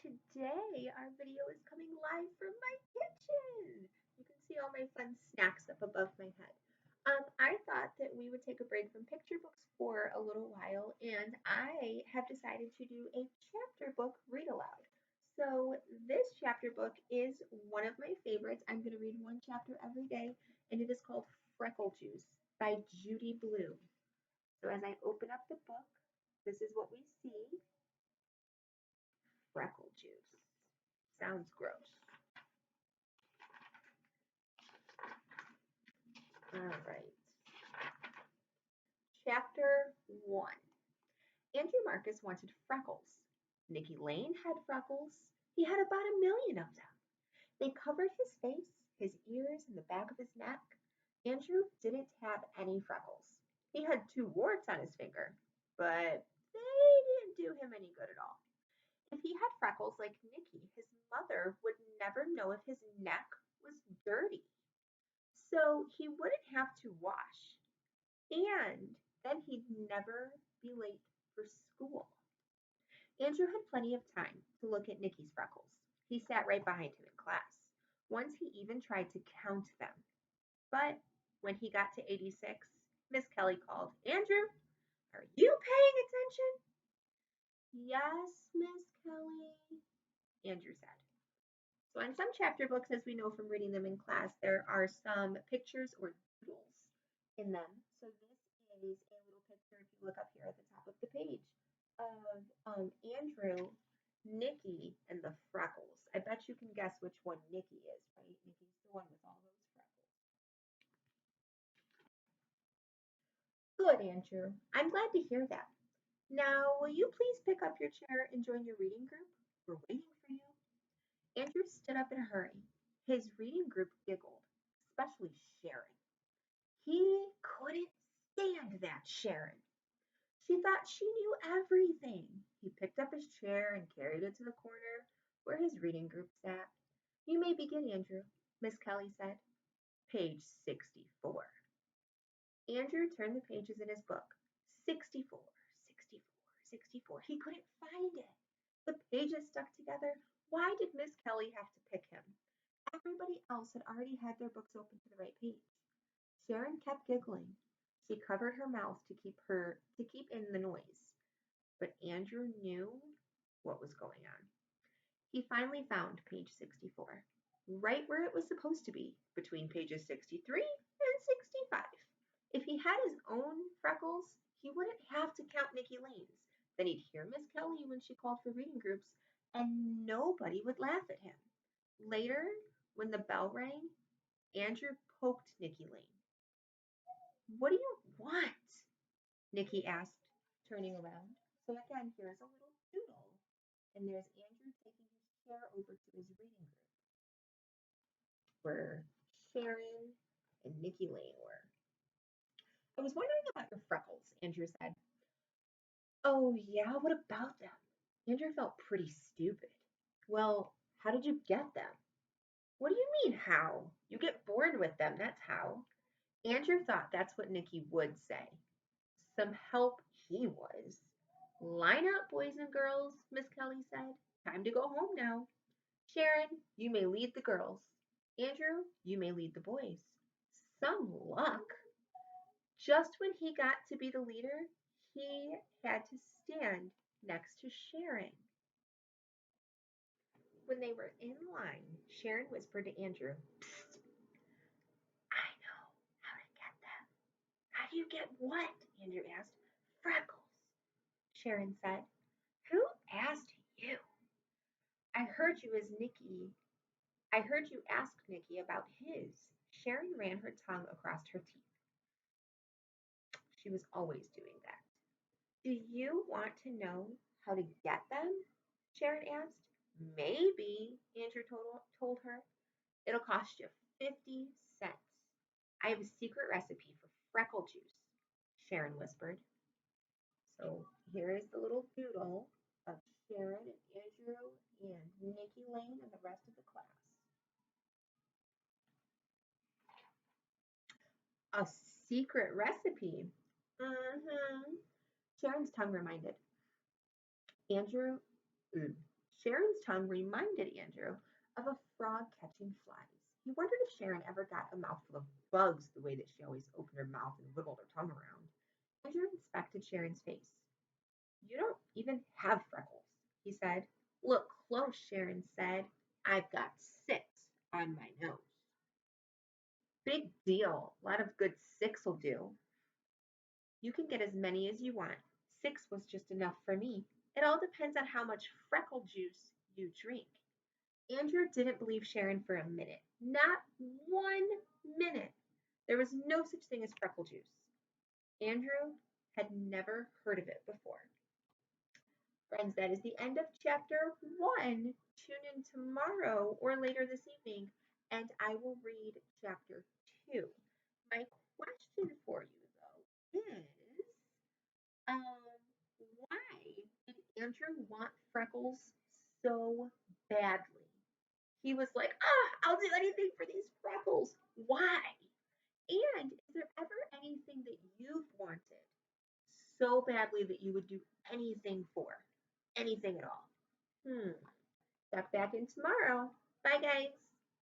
today our video is coming live from my kitchen. You can see all my fun snacks up above my head. I thought that we would take a break from picture books for a little while, and I have decided to do a chapter book read aloud. So this chapter book is one of my favorites. I'm going to read one chapter every day, and it is called Freckle Juice by Judy Blue. So as I open up the book, this is what we see. Freckle juice. Sounds gross. All right. Chapter 1. Andrew Marcus wanted freckles. Nicky Lane had freckles. He had about 1,000,000 of them. They covered his face, his ears, and the back of his neck. Andrew didn't have any freckles. He had 2 warts on his finger, but they didn't do him any good at all. If he had freckles like Nicky, his mother would never know if his neck was dirty. So he wouldn't have to wash, and then he'd never be late for school. Andrew had plenty of time to look at Nicky's freckles. He sat right behind him in class. Once he even tried to count them. But when he got to 86, Miss Kelly called, "Andrew, are you paying attention?" "Yes, Miss Kelly," Andrew said. So in some chapter books, as we know from reading them in class, there are some pictures or doodles in them. So this is a little picture, if you look up here at the top of the page, of Andrew, Nicky, and the freckles. I bet you can guess which one Nicky is, right? Nicky's the one with all those freckles. Good, Andrew. I'm glad to hear that. Now, will you please pick up your chair and join your reading group? We're waiting for you. Andrew stood up in a hurry. His reading group giggled, especially Sharon. He couldn't stand that Sharon. She thought she knew everything. He picked up his chair and carried it to the corner where his reading group sat. "You may begin, Andrew," Miss Kelly said. "Page 64." Andrew turned the pages in his book. 64, 64, 64. He couldn't find it. The pages stuck together. Why did Miss Kelly have to pick him? Everybody else had already had their books open to the right page. Sharon kept giggling. She covered her mouth to keep in the noise. But Andrew knew what was going on. He finally found page 64, right where it was supposed to be, between pages 63 and 65. If he had his own freckles, he wouldn't have to count Nicky Lane's. Then he'd hear Miss Kelly when she called for reading groups, and nobody would laugh at him. Later, when the bell rang, Andrew poked Nicky Lane. "What do you want?" Nicky asked, turning around. So again, here's a little doodle, and there's Andrew taking his chair over to his reading group, where Sharon and Nicky Lane were. "I was wondering about your freckles," Andrew said. "Oh, yeah, what about them?" Andrew felt pretty stupid. "Well, how did you get them?" "What do you mean, how? You get born with them, that's how." Andrew thought that's what Nicky would say. Some help he was. "Line up, boys and girls," Miss Kelly said. "Time to go home now. Sharon, you may lead the girls. Andrew, you may lead the boys." Some luck. Just when he got to be the leader, he had to stand next to Sharon. When they were in line, Sharon whispered to Andrew, "Psst, I know how to get them." "How do you get what?" Andrew asked. "Freckles," Sharon said. "Who asked you?" I heard you as Nicky. I heard you ask Nicky about his." Sharon ran her tongue across her teeth. She was always doing that. "Do you want to know how to get them?" Sharon asked. "Maybe," Andrew told her. "It'll cost you 50 cents. I have a secret recipe for freckle juice," Sharon whispered. So here is the little doodle of Sharon and Andrew and Nicky Lane and the rest of the class. A secret recipe. Mm-hmm. Sharon's tongue reminded. Andrew, Sharon's tongue reminded Andrew of a frog catching flies. He wondered if Sharon ever got a mouthful of bugs the way that she always opened her mouth and wiggled her tongue around. Andrew inspected Sharon's face. You don't even have freckles, he said. Look close, Sharon said. I've got six on my nose. Big deal. A lot of good six will do. You can get as many as you want. Six was just enough for me. It all depends on how much freckle juice you drink. Andrew didn't believe Sharon for a minute. Not 1 minute. There was no such thing as freckle juice. Andrew had never heard of it before. Friends, that is the end of chapter 1. Tune in tomorrow or later this evening, and I will read chapter 2. My question for you, though, is why did Andrew want freckles so badly? He was like, I'll do anything for these freckles. Why? And is there ever anything that you've wanted so badly that you would do anything for? Anything at all? Check back in tomorrow. Bye, guys.